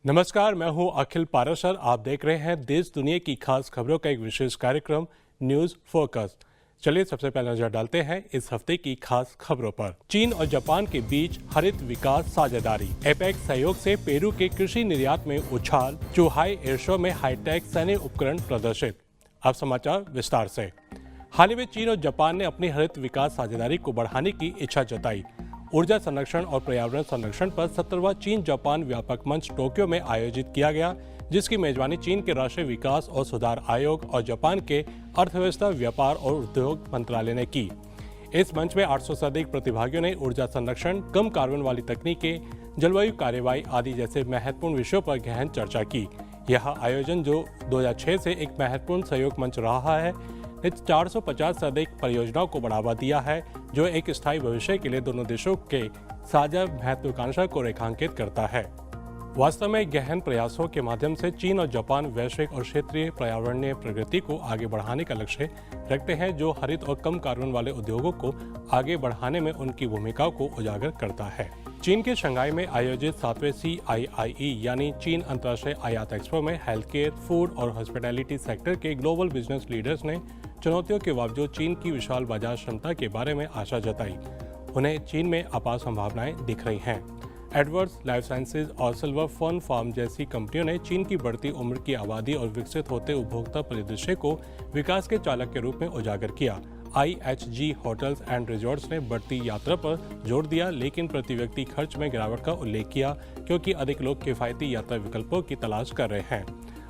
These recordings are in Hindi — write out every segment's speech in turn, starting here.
नमस्कार, मैं हूं अखिल पाराशर। आप देख रहे हैं देश दुनिया की खास खबरों का एक विशेष कार्यक्रम न्यूज फोकस। चलिए सबसे पहले नजर डालते हैं इस हफ्ते की खास खबरों पर। चीन और जापान के बीच हरित विकास साझेदारी, एपेक सहयोग से पेरू के कृषि निर्यात में उछाल, चुहाई एयर शो में हाईटेक सैन्य उपकरण प्रदर्शित। अब समाचार विस्तार से। हाल ही में चीन और जापान ने अपनी हरित विकास साझेदारी को बढ़ाने की इच्छा जताई। ऊर्जा संरक्षण और पर्यावरण संरक्षण पर 17वां चीन जापान व्यापक मंच टोक्यो में आयोजित किया गया, जिसकी मेजबानी चीन के राष्ट्रीय विकास और सुधार आयोग और जापान के अर्थव्यवस्था, व्यापार और उद्योग मंत्रालय ने की। इस मंच में 800 से अधिक प्रतिभागियों ने ऊर्जा संरक्षण, कम कार्बन वाली तकनीकें, जलवायु कार्रवाई आदि जैसे महत्वपूर्ण विषयों पर गहन चर्चा की। यह आयोजन, जो 2006 से एक महत्वपूर्ण सहयोग मंच रहा है, ने 450 से अधिक परियोजनाओं को बढ़ावा दिया है, जो एक स्थायी भविष्य के लिए दोनों देशों के साझा महत्वाकांक्षा को रेखांकित करता है। वास्तव में गहन प्रयासों के माध्यम से चीन और जापान वैश्विक और क्षेत्रीय पर्यावरणीय प्रगति को आगे बढ़ाने का लक्ष्य रखते हैं, जो हरित और कम कार्बन वाले उद्योगों को आगे बढ़ाने में उनकी भूमिका को उजागर करता है। चीन के शंघाई में आयोजित 7वें CIIE यानी चीन अंतर्राष्ट्रीय आयात एक्सपो में हेल्थ केयर, फूड और हॉस्पिटैलिटी सेक्टर के ग्लोबल बिजनेस लीडर्स ने चुनौतियों के बावजूद चीन की विशाल बाजार क्षमता के बारे में आशा जताई। उन्हें चीन में अपार संभावनाएं दिख रही हैं। एडवर्ड्स लाइफ साइंसेज और सिल्वर फन फार्म जैसी कंपनियों ने चीन की बढ़ती उम्र की आबादी और विकसित होते उपभोक्ता परिदृश्य को विकास के चालक के रूप में उजागर किया। IHG होटल्स एंड रिजॉर्ट्स ने बढ़ती यात्रा पर जोर दिया, लेकिन प्रति व्यक्ति खर्च में गिरावट का उल्लेख किया, क्योंकि अधिक लोग किफायती यात्रा विकल्पों की तलाश कर रहे हैं।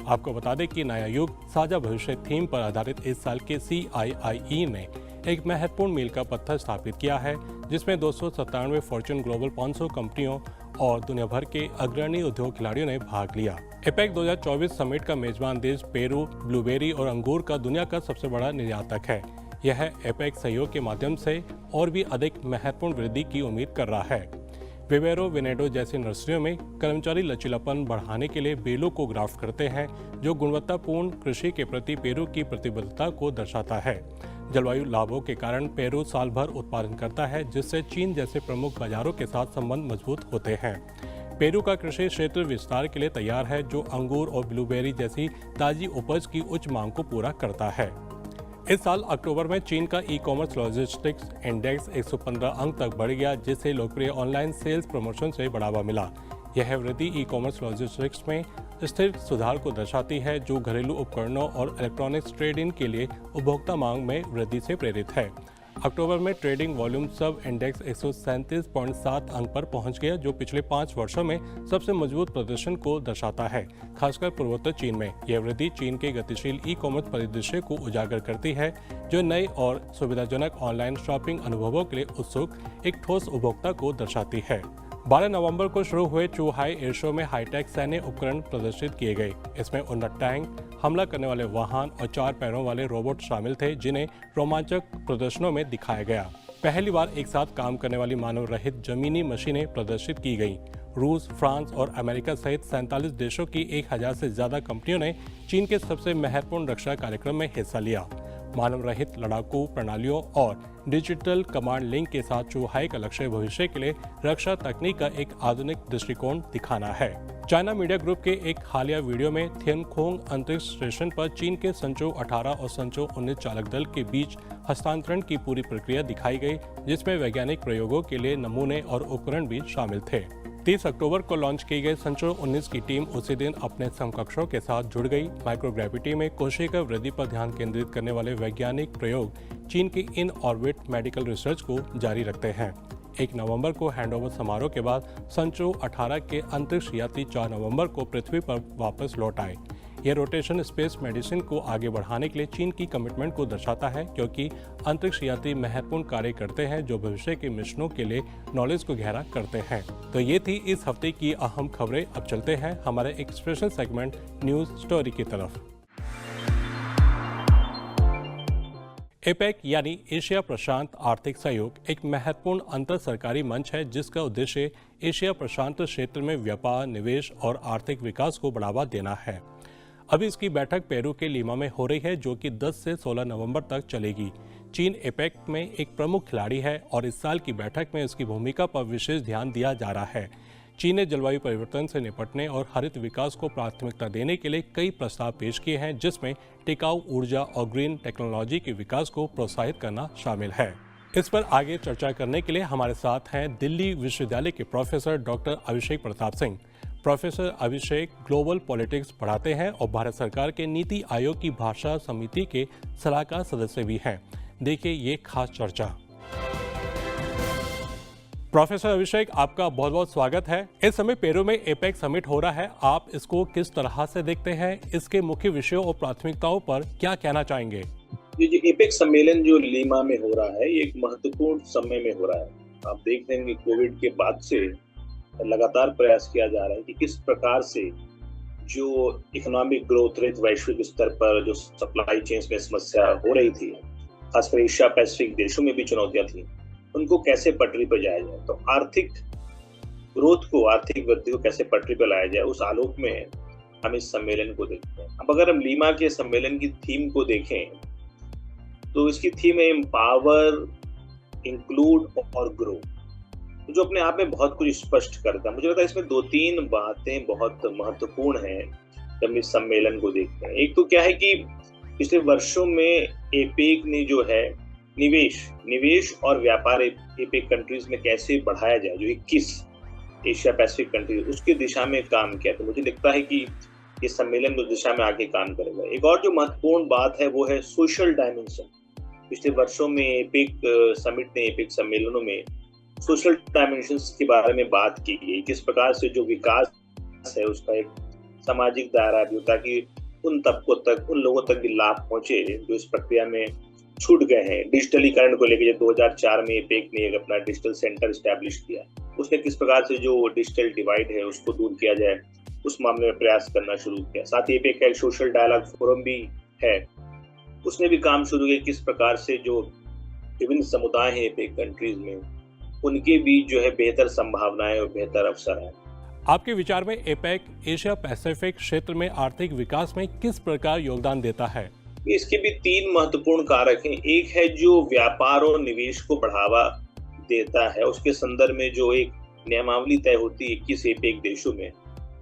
आपको बता दें कि नया युग साझा भविष्य थीम पर आधारित इस साल के CIIE ने एक महत्वपूर्ण मील का पत्थर स्थापित किया है, जिसमें 297 फॉर्च्यून ग्लोबल 500 कंपनियों और दुनिया भर के अग्रणी उद्योग खिलाड़ियों ने भाग लिया। एपेक 2024 समिट का मेजबान देश पेरू ब्लूबेरी और अंगूर का दुनिया का सबसे बड़ा निर्यातक है। यह एपेक सहयोग के माध्यम से और भी अधिक महत्वपूर्ण वृद्धि की उम्मीद कर रहा है। विवेरो विनेडो जैसी नर्सरियों में कर्मचारी लचीलापन बढ़ाने के लिए बेलों को ग्राफ्ट करते हैं, जो गुणवत्तापूर्ण कृषि के प्रति पेरू की प्रतिबद्धता को दर्शाता है। जलवायु लाभों के कारण पेरू साल भर उत्पादन करता है, जिससे चीन जैसे प्रमुख बाजारों के साथ संबंध मजबूत होते हैं। पेरू का कृषि क्षेत्र विस्तार के लिए तैयार है, जो अंगूर और ब्लूबेरी जैसी ताजी उपज की उच्च मांग को पूरा करता है। इस साल अक्टूबर में चीन का ई-कॉमर्स लॉजिस्टिक्स इंडेक्स 115 अंक तक बढ़ गया, जिससे लोकप्रिय ऑनलाइन सेल्स प्रमोशन से बढ़ावा मिला। यह वृद्धि ई-कॉमर्स लॉजिस्टिक्स में स्थिर सुधार को दर्शाती है, जो घरेलू उपकरणों और इलेक्ट्रॉनिक्स ट्रेड-इन के लिए उपभोक्ता मांग में वृद्धि से प्रेरित है। अक्टूबर में ट्रेडिंग वॉल्यूम सब इंडेक्स 137.7 अंक पर पहुंच गया, जो पिछले 5 वर्षों में सबसे मजबूत प्रदर्शन को दर्शाता है, खासकर पूर्वोत्तर चीन में। यह वृद्धि चीन के गतिशील ई-कॉमर्स परिदृश्य को उजागर करती है, जो नए और सुविधाजनक ऑनलाइन शॉपिंग अनुभवों के लिए उत्सुक एक ठोस उपभोक्ता को दर्शाती है। 12 नवंबर को शुरू हुए चुहाई एयर शो में हाईटेक सैन्य उपकरण प्रदर्शित किए गए। इसमें उन्नत टैंक, हमला करने वाले वाहन और 4 पैरों वाले रोबोट शामिल थे, जिन्हें रोमांचक प्रदर्शनों में दिखाया गया। पहली बार एक साथ काम करने वाली मानव रहित जमीनी मशीनें प्रदर्शित की गईं। रूस, फ्रांस और अमेरिका सहित 47 देशों की 1000 से ज्यादा कंपनियों ने चीन के सबसे महत्वपूर्ण रक्षा कार्यक्रम में हिस्सा लिया। मानव रहित लड़ाकू प्रणालियों और डिजिटल कमांड लिंक के साथ चुहाई का लक्ष्य भविष्य के लिए रक्षा तकनीक का एक आधुनिक दृष्टिकोण दिखाना है। चाइना मीडिया ग्रुप के एक हालिया वीडियो में थियनखोंग अंतरिक्ष स्टेशन पर चीन के संचो 18 और संचो 19 चालक दल के बीच हस्तांतरण की पूरी प्रक्रिया दिखाई गई, जिसमें वैज्ञानिक प्रयोगों के लिए नमूने और उपकरण भी शामिल थे। 30 अक्टूबर को लॉन्च की गई संचो 19 की टीम उसी दिन अपने समकक्षों के साथ जुड़ गई। माइक्रोग्रेविटी में कोशिका वृद्धि पर ध्यान केंद्रित करने वाले वैज्ञानिक प्रयोग चीन की इन ऑर्बिट मेडिकल रिसर्च को जारी रखते हैं। 1 नवंबर को हैंडओवर समारोह के बाद संचो 18 के अंतरिक्ष यात्री 4 नवंबर को पृथ्वी पर वापस लौट आए। यह रोटेशन स्पेस मेडिसिन को आगे बढ़ाने के लिए चीन की कमिटमेंट को दर्शाता है, क्योंकि अंतरिक्ष यात्री महत्वपूर्ण कार्य करते हैं, जो भविष्य के मिशनों के लिए नॉलेज को गहरा करते हैं। तो ये थी इस हफ्ते की अहम खबरें। अब चलते हैं हमारे एक स्पेशल सेगमेंट न्यूज स्टोरी की तरफ। एपेक यानी एशिया प्रशांत आर्थिक सहयोग एक महत्वपूर्ण अंतर सरकारी मंच है, जिसका उद्देश्य एशिया प्रशांत क्षेत्र में व्यापार, निवेश और आर्थिक विकास को बढ़ावा देना है। अभी इसकी बैठक पेरू के लीमा में हो रही है, जो कि 10 से 16 नवंबर तक चलेगी। चीन एपेक में एक प्रमुख खिलाड़ी है और इस साल की बैठक में उसकी भूमिका पर विशेष ध्यान दिया जा रहा है। चीन ने जलवायु परिवर्तन से निपटने और हरित विकास को प्राथमिकता देने के लिए कई प्रस्ताव पेश किए हैं, जिसमें टिकाऊ ऊर्जा और ग्रीन टेक्नोलॉजी के विकास को प्रोत्साहित करना शामिल है। इस पर आगे चर्चा करने के लिए हमारे साथ हैं दिल्ली विश्वविद्यालय के प्रोफेसर डॉक्टर अभिषेक प्रताप सिंह। प्रोफेसर अभिषेक ग्लोबल पॉलिटिक्स पढ़ाते हैं और भारत सरकार के नीति आयोग की भाषा समिति के सलाहकार सदस्य भी हैं। देखिए ये खास चर्चा। प्रोफेसर अभिषेक, आपका बहुत बहुत स्वागत है। इस समय पेरू में एपेक समिट हो रहा है, आप इसको किस तरह से देखते हैं? इसके मुख्य विषयों और प्राथमिकताओं पर क्या कहना चाहेंगे? ये जो एपेक सम्मेलन जो लीमा में हो रहा है, ये एक महत्वपूर्ण समय में हो रहा है। आप देख रहे हैं कि कोविड के बाद से लगातार प्रयास किया जा रहा है कि किस प्रकार से जो इकोनॉमिक ग्रोथ रेट वैश्विक स्तर पर जो सप्लाई चेन में समस्या हो रही थी, खासकर एशिया पैसिफिक देशों में भी चुनौतियां थी, उनको कैसे पटरी पर जाया जाए। तो आर्थिक ग्रोथ को, आर्थिक वृद्धि को कैसे पटरी पर लाया जाए, उस आलोक में हम इस सम्मेलन को देखते हैं। अब अगर हम लीमा के सम्मेलन की थीम को देखें तो इसकी थीम है एम्पावर, इंक्लूड और ग्रो, जो अपने आप में बहुत कुछ स्पष्ट करता है। मुझे लगता है इसमें 2-3 बातें बहुत महत्वपूर्ण हैं जब इस सम्मेलन को देखते हैं। एक तो क्या है कि पिछले वर्षों में एपेक ने जो है निवेश और व्यापार एपेक कंट्रीज में कैसे बढ़ाया जाए, जो 21 एशिया पैसिफिक कंट्रीज, उसकी दिशा में काम किया। तो मुझे लगता है कि ये सम्मेलन उस दिशा में आगे काम करेगा। एक और जो महत्वपूर्ण बात है वो है सोशल डायमेंशन। पिछले वर्षों में एपेक समिट ने, एपेक सम्मेलनों में सोशल डायमेंशंस के बारे में बात की गई, किस प्रकार से जो विकास है उसका एक सामाजिक दायरा भी, ताकि उन तबकों तक, उन लोगों तक भी लाभ पहुंचे जो इस प्रक्रिया में छूट गए हैं। डिजिटलीकरण को लेकर 2004 में एपेक ने एक अपना डिजिटल सेंटर स्टैब्लिश किया। उसने किस प्रकार से जो डिजिटल डिवाइड है उसको दूर किया जाए, उस मामले में प्रयास करना शुरू किया। साथ ही एपेक का एक सोशल डायलॉग फोरम भी है, उसने भी काम शुरू किया, किस प्रकार से जो विभिन्न समुदाय हैं एपेक कंट्रीज में, उनके बीच जो है बेहतर संभावनाएं और बेहतर अवसर है। आपके विचार में एपेक एशिया पैसिफिक क्षेत्र में आर्थिक विकास में किस प्रकार योगदान देता है? इसके भी 3 महत्वपूर्ण कारक हैं। एक है जो व्यापार और निवेश को बढ़ावा देता है, उसके संदर्भ में जो एक नियमावली तय होती है 21 एपेक देशों में,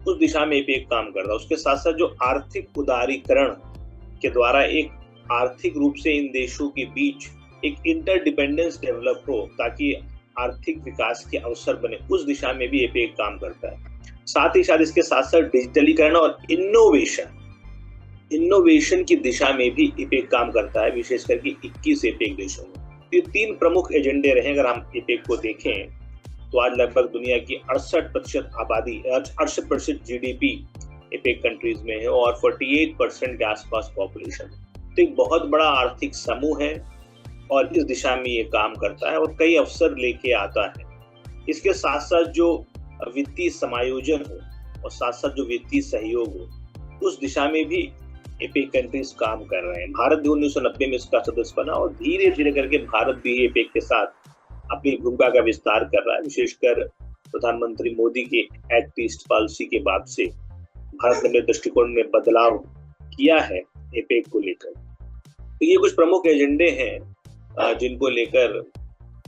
उस दिशा में एपेक काम करता है। उसके साथ साथ जो आर्थिक उदारीकरण के द्वारा एक आर्थिक रूप से इन देशों के बीच एक इंटरडिपेंडेंस डेवलप हो, ताकि आर्थिक विकास के अवसर बने, उस दिशा में भी एपेक काम करता है। साथ ही साथ इसके साथ साथ डिजिटलीकरण और इनोवेशन की दिशा में भी एपेक काम करता है, विशेष करके 21 एपेक देशों में। ये 3 प्रमुख एजेंडे रहे। अगर हम एपेक को देखें तो आज लगभग दुनिया की 68% आबादी, 68% जीडीपी एपेक कंट्रीज में है और 48% के आसपास पॉपुलेशन। तो एक बहुत बड़ा आर्थिक समूह है और इस दिशा में ये काम करता है और कई अवसर लेके आता है। इसके साथ साथ जो वित्तीय समायोजन हो और साथ साथ जो वित्तीय सहयोग हो, उस दिशा में भी एपेक कंट्रीज काम कर रहे हैं। भारत भी 1990 में इसका सदस्य बना और धीरे धीरे करके भारत भी एपेक के साथ अपनी भूमिका का विस्तार कर रहा है। विशेषकर प्रधानमंत्री मोदी की एक्ट ईस्ट पॉलिसी के बाद से भारत ने अपने दृष्टिकोण में बदलाव किया है एपेक को लेकर। तो ये कुछ प्रमुख एजेंडे हैं जिनको लेकर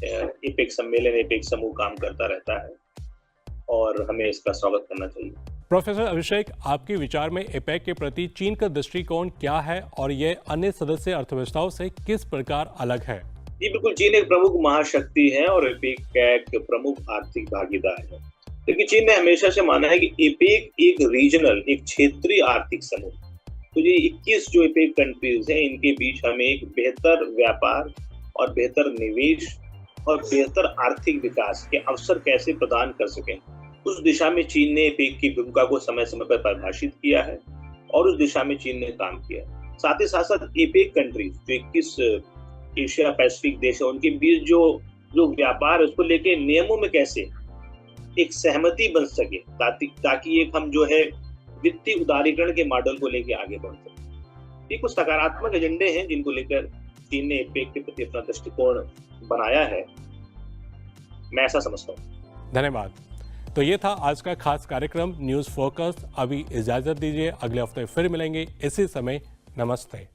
एपेक सम्मेलन, एपेक समूह काम करता रहता है और हमें इसका स्वागत करना चाहिए। प्रोफेसर अभिषेक, आपके विचार में एपेक के प्रति चीन का दृष्टिकोण क्या है और ये अन्य सदस्य अर्थव्यवस्थाओं से किस प्रकार अलग है? जी बिल्कुल, चीन एक प्रमुख महाशक्ति है और एपेक का एक प्रमुख आर्थिक भागीदार है। लेकिन चीन ने हमेशा से माना है कि एपेक एक रीजनल, एक क्षेत्रीय आर्थिक समूह। तो ये 21 जो एपेक कंट्रीज हैं, इनके बीच हमें एक बेहतर व्यापार और बेहतर निवेश और बेहतर आर्थिक विकास के अवसर कैसे प्रदान कर सकें, उस दिशा में चीन ने एपेक की भूमिका को समय समय पर परिभाषित किया है और उस दिशा में चीन ने काम किया। साथ ही साथ एपेक कंट्रीज जो 21 एशिया पैसिफिक देश है, उनके बीच जो व्यापार है उसको लेके नियमों में कैसे एक सहमति बन सके, ताकि एक हम जो है वित्तीय उदारीकरण के मॉडल को लेके आगे बढ़ सके। ये कुछ सकारात्मक एजेंडे हैं जिनको लेकर चीन ने एपेक के प्रति अपना दृष्टिकोण बनाया है, मैं ऐसा समझता हूँ। धन्यवाद। तो ये था आज का खास कार्यक्रम न्यूज़ फोकस। अभी इजाजत दीजिए, अगले हफ्ते फिर मिलेंगे इसी समय। नमस्ते।